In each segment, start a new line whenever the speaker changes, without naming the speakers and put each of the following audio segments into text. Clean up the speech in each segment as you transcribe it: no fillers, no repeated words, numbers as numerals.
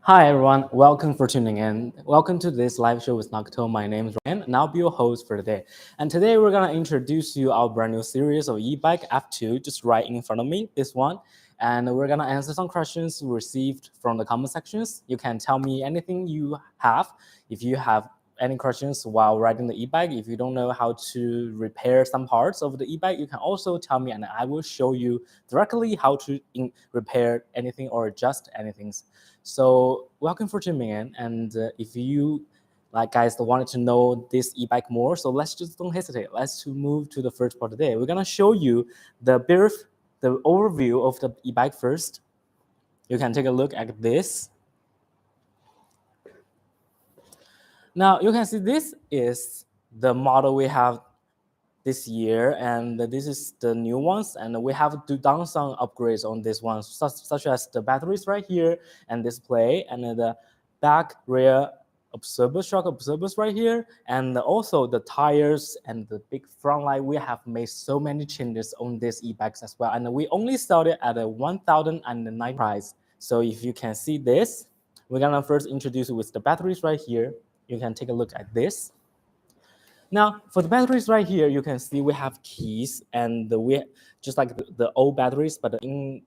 Hi everyone, welcome for tuning in. Welcome to this live show with NAKTO. My name is Ryan and I'll be your host for today. And today we're gonna introduce you our brand new series of e-bike F2, just right in front of me, this one. And we're gonna answer some questions received from the comment sections. You can tell me anything you have. If you have any questions while riding the e-bike, if you don't know how to repair some parts of the e-bike, you can also tell me and I will show you directly how to repair anything or adjust anything. So welcome for tuning in. And if you guys wanted to know this e-bike more, so let's just don't hesitate. Let's move to the first part today. We're gonna show you the overview of the e-bike first. You can take a look at this. Now you can see this is the model we have this year, and this is the new ones, and we have done some upgrades on this one, such as the batteries right here and display, and the back rear shock absorbers right here, and also the tires and the big front light. We have made so many changes on these e-bikes as well, and we only sold it at a 1,009 price. So if you can see this, we're gonna first introduce you with the batteries right here. You can take a look at this. Now, for the batteries right here, you can see we have keys, and we just like the old batteries, but in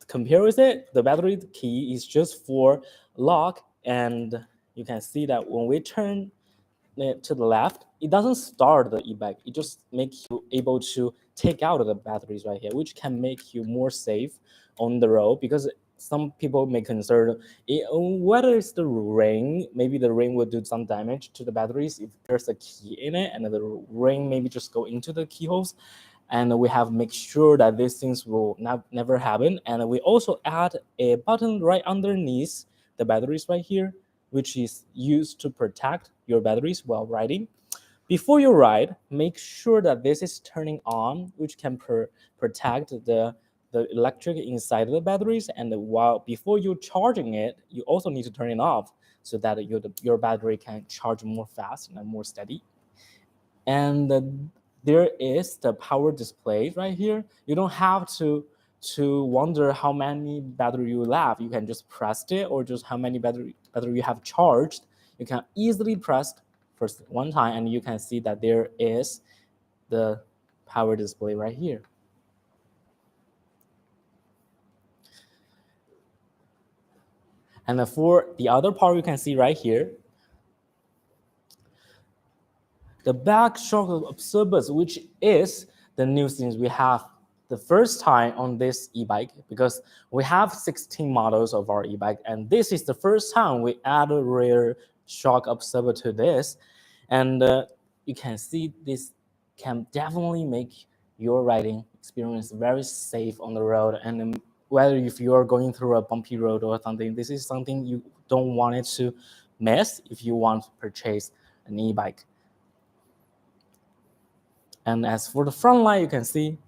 compare with it, the battery key is just for lock, and you can see that when we turn it to the left, it doesn't start the e-bike. It just makes you able to take out the batteries right here, which can make you more safe on the road, because some people may concern whether it's the ring, maybe the ring will do some damage to the batteries if there's a key in it, and the ring maybe just go into the keyholes. And we have make sure that these things will never happen. And we also add a button right underneath the batteries right here, which is used to protect your batteries while riding. Before you ride, make sure that this is turning on, which can protect the electric inside of the batteries. And while before you're charging it, you also need to turn it off so that your battery can charge more fast and more steady. And there is the power display right here. You don't have to wonder how many battery you have. You can just press it, or just how many battery you have charged. You can easily press first one time, and you can see that there is the power display right here. And for the other part, you can see right here, the back shock absorbers, which is the new things we have the first time on this e-bike, because we have 16 models of our e-bike, and this is the first time we add a rear shock absorber to this. And you can see this can definitely make your riding experience very safe on the road. And whether if you're going through a bumpy road or something, this is something you don't want it to miss if you want to purchase an e-bike. And as for the front light, you can see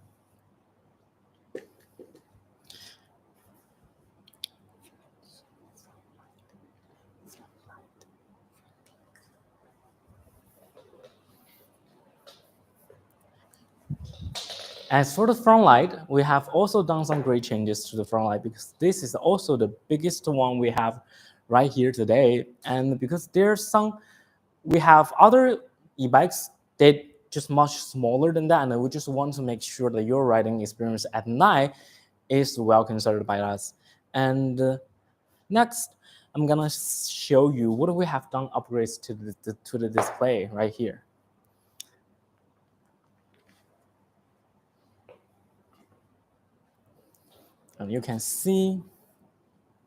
as for the front light, we have also done some great changes to the front light, because this is also the biggest one we have right here today. And because we have other e-bikes that just much smaller than that, and we just want to make sure that your riding experience at night is well considered by us. And next, I'm gonna show you what we have done upgrades to the display right here. And you can see.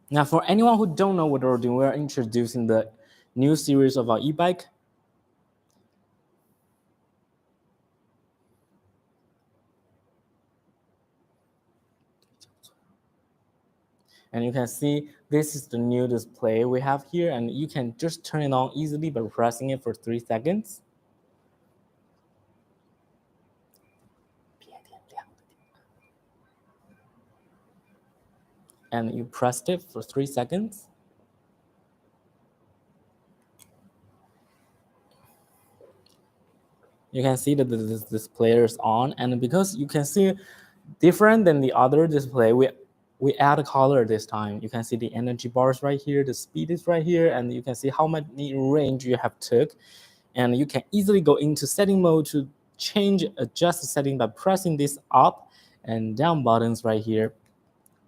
Now, for anyone who don't know what we're doing, we're introducing the new series of our e-bike. And you can see this is the new display we have here, and you can just turn it on easily by pressing it for 3 seconds. And you pressed it for 3 seconds. You can see that the display is on, and because you can see different than the other display, we add a color this time. You can see the energy bars right here, the speed is right here, and you can see how many range you have took. And you can easily go into setting mode to adjust the setting by pressing this up and down buttons right here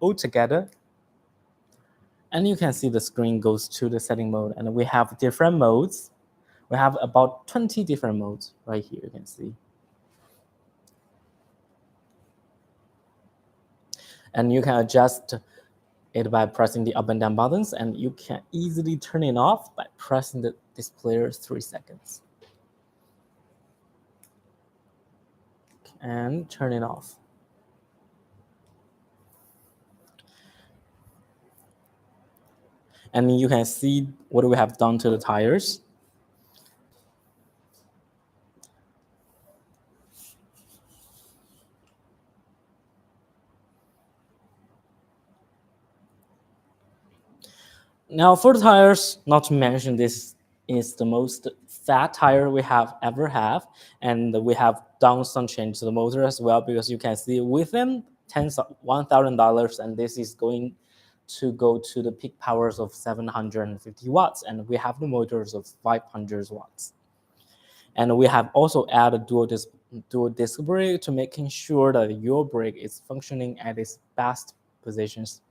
all together. And you can see the screen goes to the setting mode, and we have different modes. We have about 20 different modes right here, you can see. And you can adjust it by pressing the up and down buttons, and you can easily turn it off by pressing the display 3 seconds. And turn it off. And you can see what we have done to the tires. Now for the tires, not to mention this is the most fat tire we have ever have, and we have done some change to the motor as well, because you can see within $1,000, and this is going to go to the peak powers of 750 watts, and we have the motors of 500 watts. And we have also added dual disc brake to making sure that your brake is functioning at its best positions.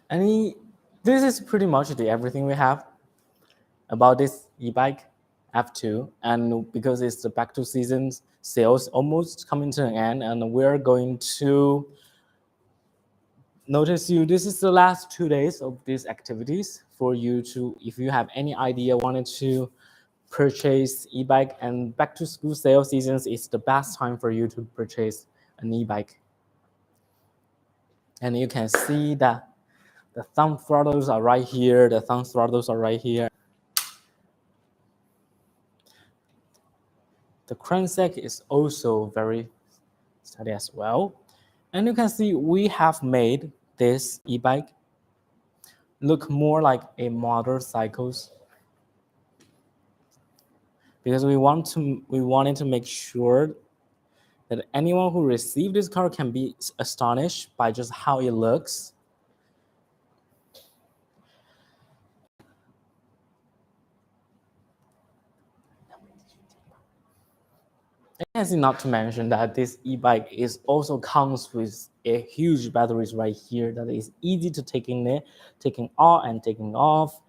And this is pretty much everything we have about this e-bike F2. And because it's the back to season sales almost coming to an end, and we're going to notice you, this is the last 2 days of these activities for you to, if you have any idea, wanted to purchase e-bike, and back to school sale seasons is the best time for you to purchase an e-bike. And you can see that the thumb throttles are right here. The thumb throttles are right here. The crankshaft is also very steady as well. And you can see we have made this e-bike look more like a motorcycle, because we wanted to make sure that anyone who received this car can be astonished by just how it looks. And not to mention that this e-bike is also comes with a huge batteries right here that is easy to taking on and taking off,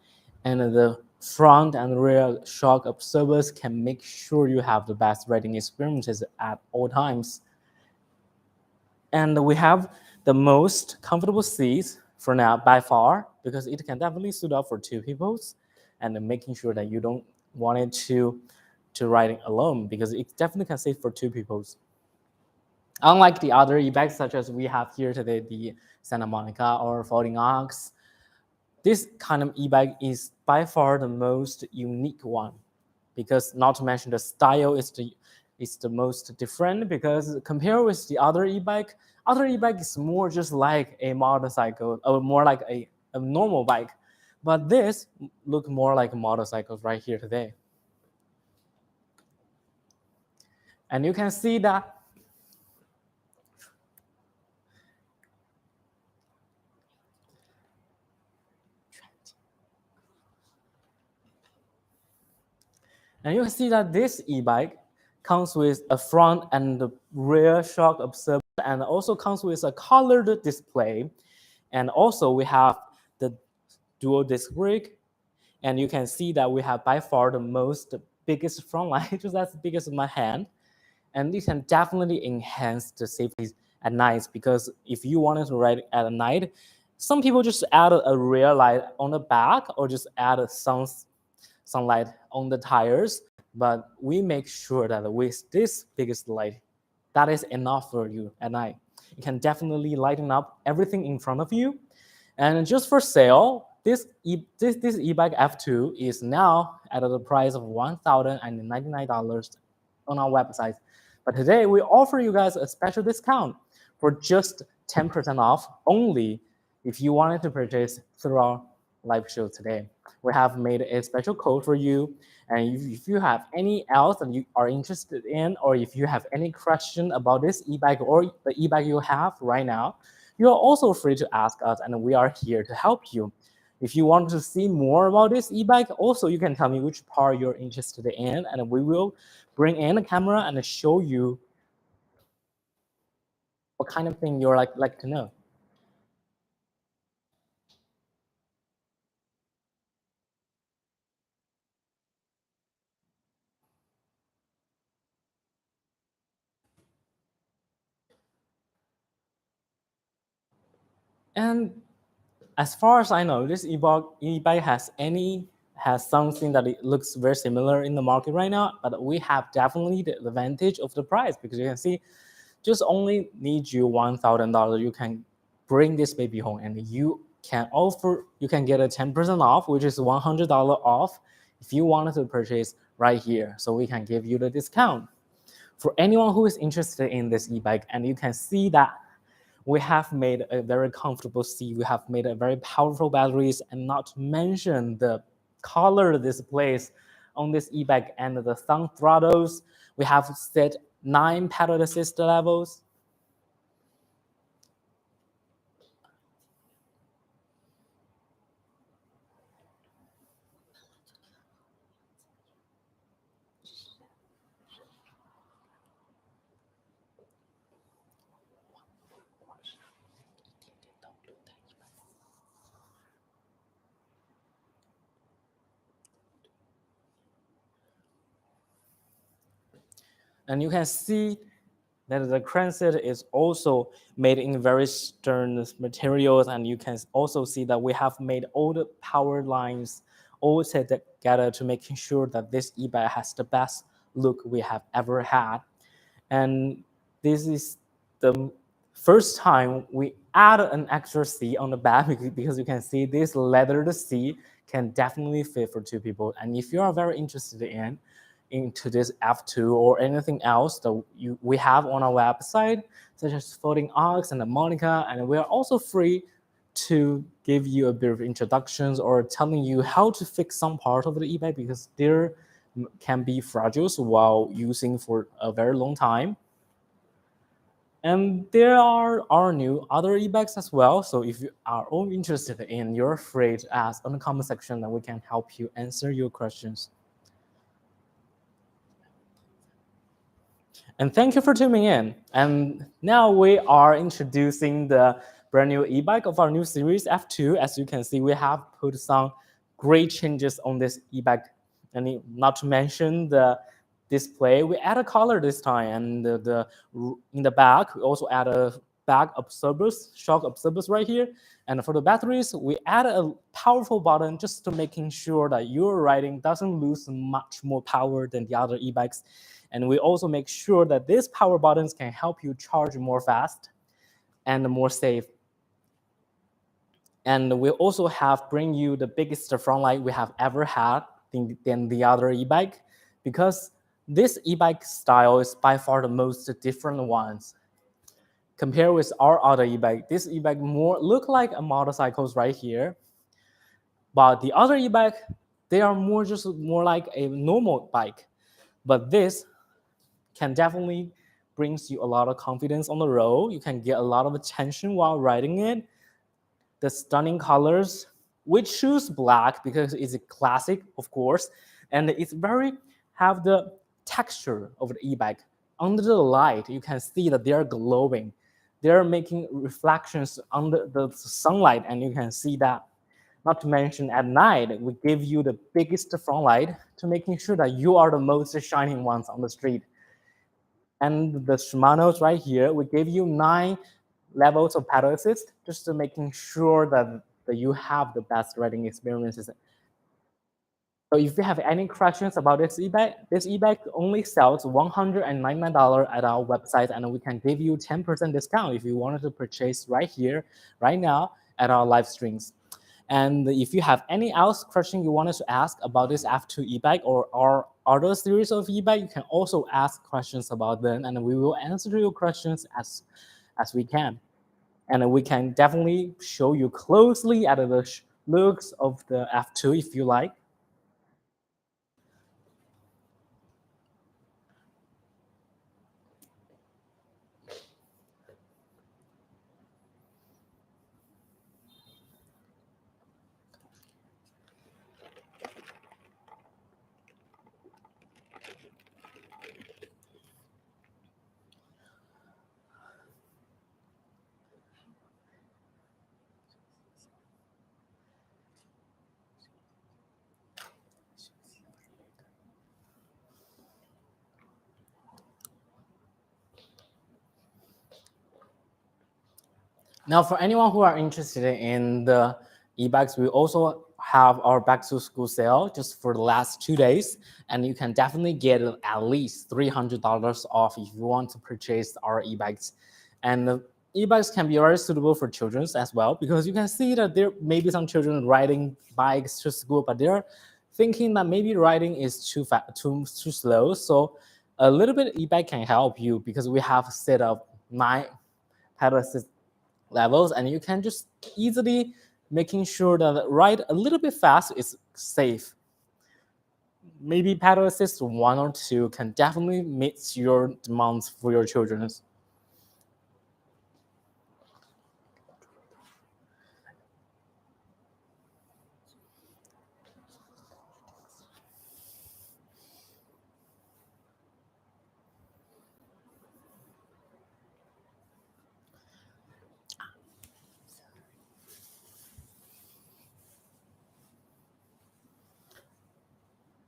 and the front and rear shock absorbers can make sure you have the best riding experiences at all times. And we have the most comfortable seats for now by far, because it can definitely suit up for 2 people, and making sure that you don't want it to riding alone, because it definitely can save for 2 people. Unlike the other e-bikes such as we have here today, the Santa Monica or Folding Ox, this kind of e-bike is by far the most unique one, because not to mention the style is the most different, because compared with the other e-bike is more just like a motorcycle, or more like a normal bike, but this look more like a motorcycle right here today. And you can see that this e-bike comes with a front and rear shock absorber, and also comes with a colored display. And also we have the dual disc brake, and you can see that we have by far the biggest front light, just as big as my hand. And this can definitely enhance the safety at night, because if you wanted to ride at night, some people just add a rear light on the back, or just add a sunlight on the tires. But we make sure that with this biggest light, that is enough for you at night. It can definitely lighten up everything in front of you. And just for sale, this e-bike F2 is now at the price of $1,099 on our website. But today we offer you guys a special discount for just 10% off only if you wanted to purchase through our live show today. We have made a special code for you. And if you have any else that you are interested in, or if you have any question about this e-bike or the e-bike you have right now, you are also free to ask us, and we are here to help you. If you want to see more about this e-bike, also you can tell me which part you're interested in, and we will bring in a camera and show you what kind of thing you're like to know. And as far as I know, this e-bike has something that it looks very similar in the market right now, but we have definitely the advantage of the price, because you can see just only need you $1,000. You can bring this baby home, and you can get a 10% off, which is $100 off if you wanted to purchase right here. So we can give you the discount for anyone who is interested in this e-bike. And you can see that we have made a very comfortable seat. We have made a very powerful batteries, and not to mention the color displays on this e-bike and the thumb throttles. We have set 9 pedal assist levels. And you can see that the crankset is also made in very stern materials, and you can also see that we have made all the power lines all set together to making sure that this e-bike has the best look we have ever had. And this is the first time we add an extra seat on the back, because you can see this leather seat can definitely fit for 2 people. And if you are very interested into this F2 or anything else that we have on our website, such as floating aux and the Monica, and we are also free to give you a bit of introductions or telling you how to fix some part of the e-bike, because there can be fragile while using for a very long time. And there are our new other e-bikes as well. So if you are all interested in, you're free to ask on the comment section, and we can help you answer your questions. And thank you for tuning in. And now we are introducing the brand new e-bike of our new series F2. As you can see, we have put some great changes on this e-bike. And not to mention the display, we add a color this time. And in the back, we also add a back absorbers, shock absorbers right here. And for the batteries, we add a powerful button just to making sure that your riding doesn't lose much more power than the other e-bikes. And we also make sure that these power buttons can help you charge more fast and more safe. And we also have bring you the biggest front light we have ever had than the other e-bike, because this e-bike style is by far the most different ones. Compared with our other e-bike, this e-bike more look like a motorcycles right here. But the other e-bike, they are more like a normal bike. But this can definitely brings you a lot of confidence on the road. You can get a lot of attention while riding it. The stunning colors, we choose black because it's a classic, of course, and it's very have the texture of the e-bike. Under the light, you can see that they are glowing. They're making reflections under the sunlight, and you can see that. Not to mention at night, we give you the biggest front light to making sure that you are the most shining ones on the street. And the Shimano's right here, we gave you 9 levels of pedal assist just to making sure that you have the best riding experiences. So if you have any questions about this e-bike only sells $199 at our website, and we can give you 10% discount if you wanted to purchase right here, right now at our live streams. And if you have any else question you wanted to ask about this F2 e-bike or our other series of e-bike, you can also ask questions about them, and we will answer your questions as we can. And we can definitely show you closely at the looks of the F2 if you like. Now, for anyone who are interested in the e-bikes, we also have our back to school sale just for the last 2 days, and you can definitely get at least $300 off if you want to purchase our e-bikes. And the e-bikes can be very suitable for children as well, because you can see that there may be some children riding bikes to school, but they're thinking that maybe riding is too slow. So a little bit e-bike can help you, because we have set up 9 pedal assist levels, and you can just easily making sure that ride a little bit fast is safe. Maybe pedal assist 1 or 2 can definitely meet your demands for your children.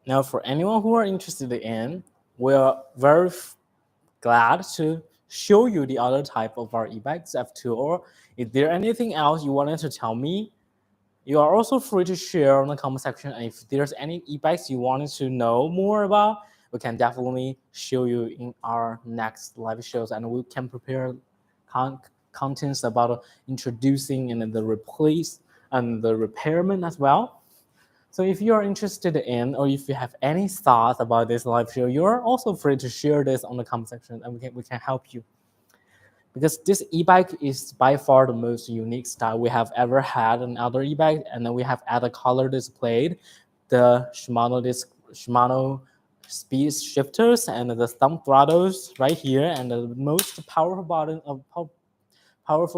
Now, for anyone who are interested in, we are very glad to show you the other type of our e-bikes F2. Or if there anything else you wanted to tell me, you are also free to share on the comment section. And if there's any e-bikes you wanted to know more about, we can definitely show you in our next live shows, and we can prepare contents about introducing and the replace and the repairment as well. So if you are interested in, or if you have any thoughts about this live show, you're also free to share this on the comment section, and we can help you. Because this e-bike is by far the most unique style we have ever had in other e-bike, and then we have added color displayed, the Shimano speed shifters, and the thumb throttles right here, and the most powerful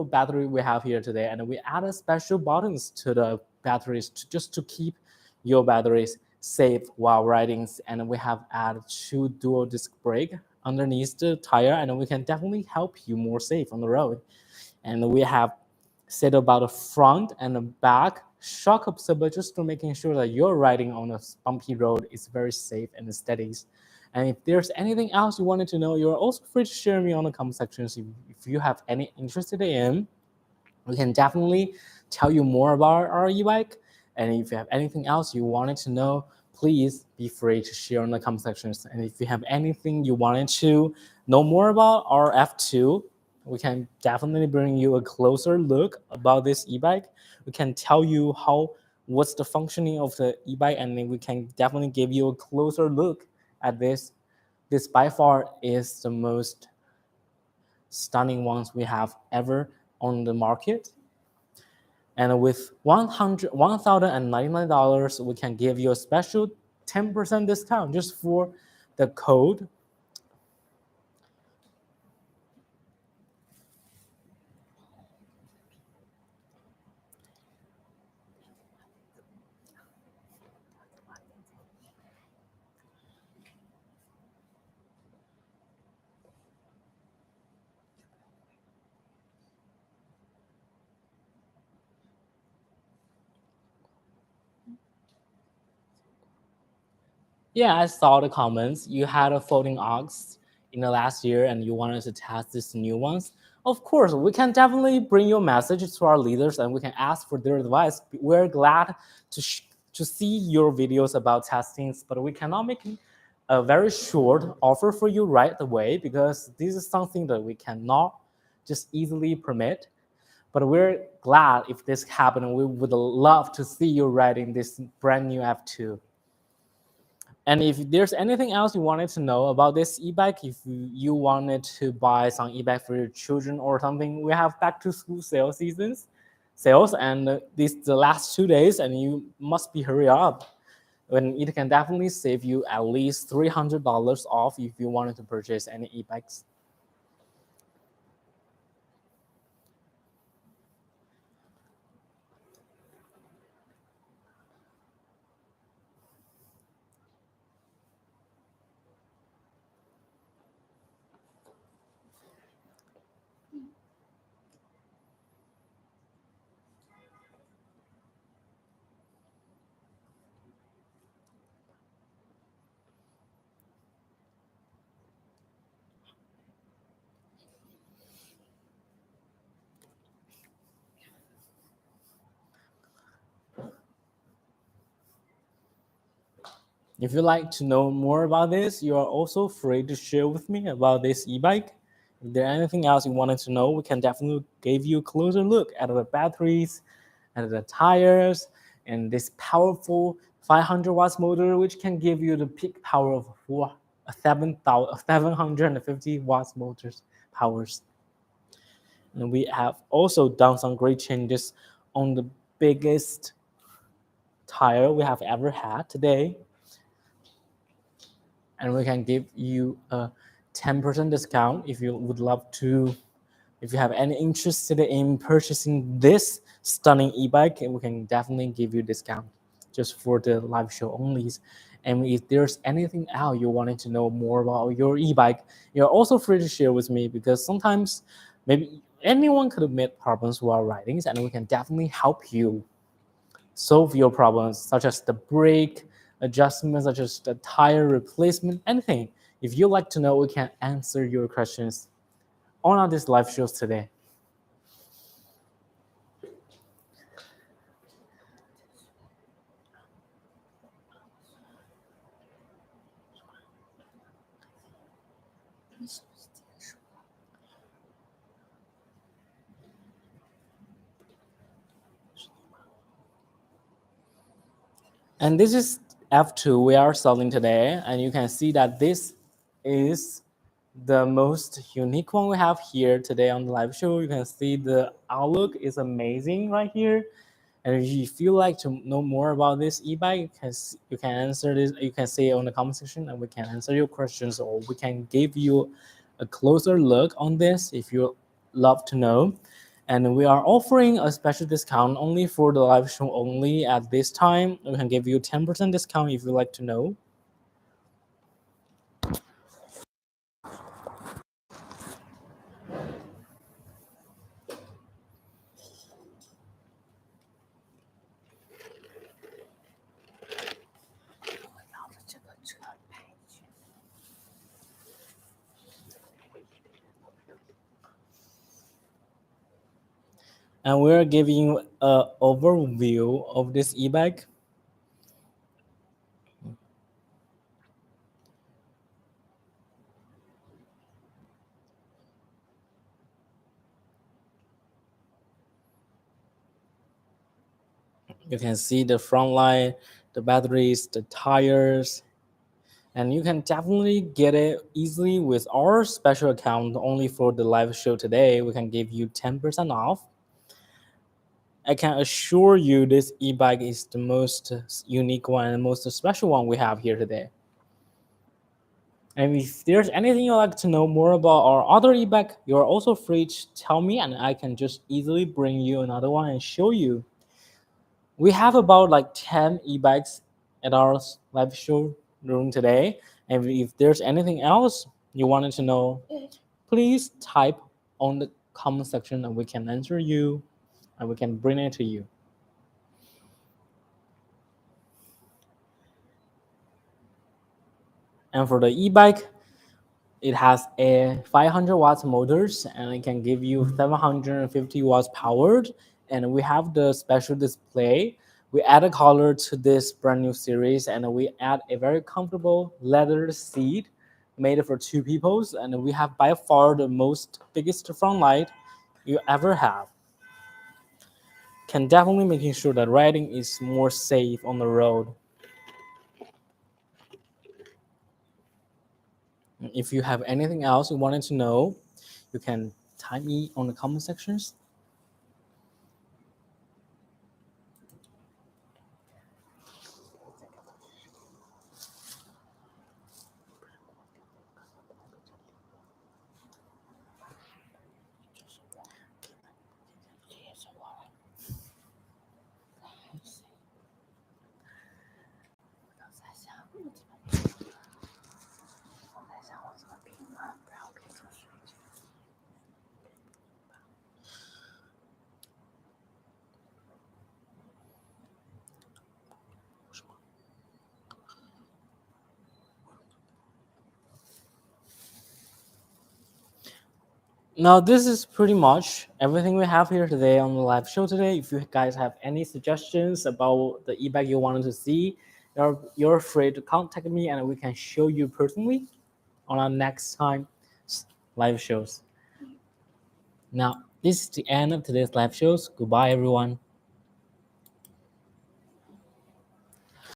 battery we have here today. And we added special buttons to the batteries just to keep your batteries safe while riding. And we have added 2 dual disc brake underneath the tire, and we can definitely help you more safe on the road. And we have set about the front and the back shock absorber, just to making sure that you're riding on a bumpy road is very safe and steady. And if there's anything else you wanted to know, you're also free to share me on the comment sections. If you have any interested in, we can definitely tell you more about our e-bike. And if you have anything else you wanted to know, please be free to share in the comment sections. And if you have anything you wanted to know more about our F2, we can definitely bring you a closer look about this e-bike. We can tell you what's the functioning of the e-bike, and then we can definitely give you a closer look at this. This by far is the most stunning ones we have ever on the market. And with $1,099, we can give you a special 10% discount just for the code. Yeah, I saw the comments. You had a folding aux in the last year, and you wanted to test these new ones. Of course, we can definitely bring your message to our leaders, and we can ask for their advice. We're glad to see your videos about testings, but we cannot make a very short offer for you right away, because this is something that we cannot just easily permit. But we're glad if this happened. We would love to see you riding this brand new F2. And if there's anything else you wanted to know about this e-bike, if you wanted to buy some e-bike for your children or something, we have back to school sales, and this the last 2 days, and you must be hurry up. And it can definitely save you at least $300 off if you wanted to purchase any e-bikes. If you'd like to know more about this, you are also free to share with me about this e-bike. If there's anything else you wanted to know, we can definitely give you a closer look at the batteries, at the tires, and this powerful 500 watts motor, which can give you the peak power of 750 watts motors powers. And we have also done some great changes on the biggest tire we have ever had today. And we can give you a 10% discount if you would love to. If you have any interest in purchasing this stunning e-bike, we can definitely give you a discount just for the live show only. And if there's anything else you wanted to know more about your e-bike, you're also free to share with me, because sometimes maybe anyone could admit problems while riding, and we can definitely help you solve your problems, such as the brake adjustment, such as the tire replacement, anything. If you like to know, we can answer your questions on our this live shows today. And this is F2 we are selling today, and you can see that this is the most unique one we have here today on the live show. You can see the outlook is amazing right here. And if you feel like to know more about this e-bike, you can answer this. You can say it on the comment section, and we can answer your questions, or we can give you a closer look on this if you love to know. And we are offering a special discount only for the live show only at this time. We can give you 10% discount if you like to know. And we're giving you an overview of this e-bike. You can see the front light, the batteries, the tires, and you can definitely get it easily with our special account only for the live show today. We can give you 10% off. I can assure you this e-bike is the most unique one and most special one we have here today. And if there's anything you'd like to know more about our other e-bike, you're also free to tell me, and I can just easily bring you another one and show you. We have about like 10 e-bikes at our live show room today. And if there's anything else you wanted to know, please type on the comment section, and we can answer you, and we can bring it to you. And for the e-bike, it has a 500 watts motors, and it can give you 750 watts powered. And we have the special display. We add a color to this brand new series, and we add a very comfortable leather seat made for two people. And we have by far the most biggest front light you ever have. Can definitely making sure that riding is more safe on the road. If you have anything else you wanted to know, you can type me on the comment sections. Now, this is pretty much everything we have here today on the live show today. If you guys have any suggestions about the e-bike you wanted to see, you're free to contact me and we can show you personally on our next time live shows. Now, this is the end of today's live shows. Goodbye, everyone.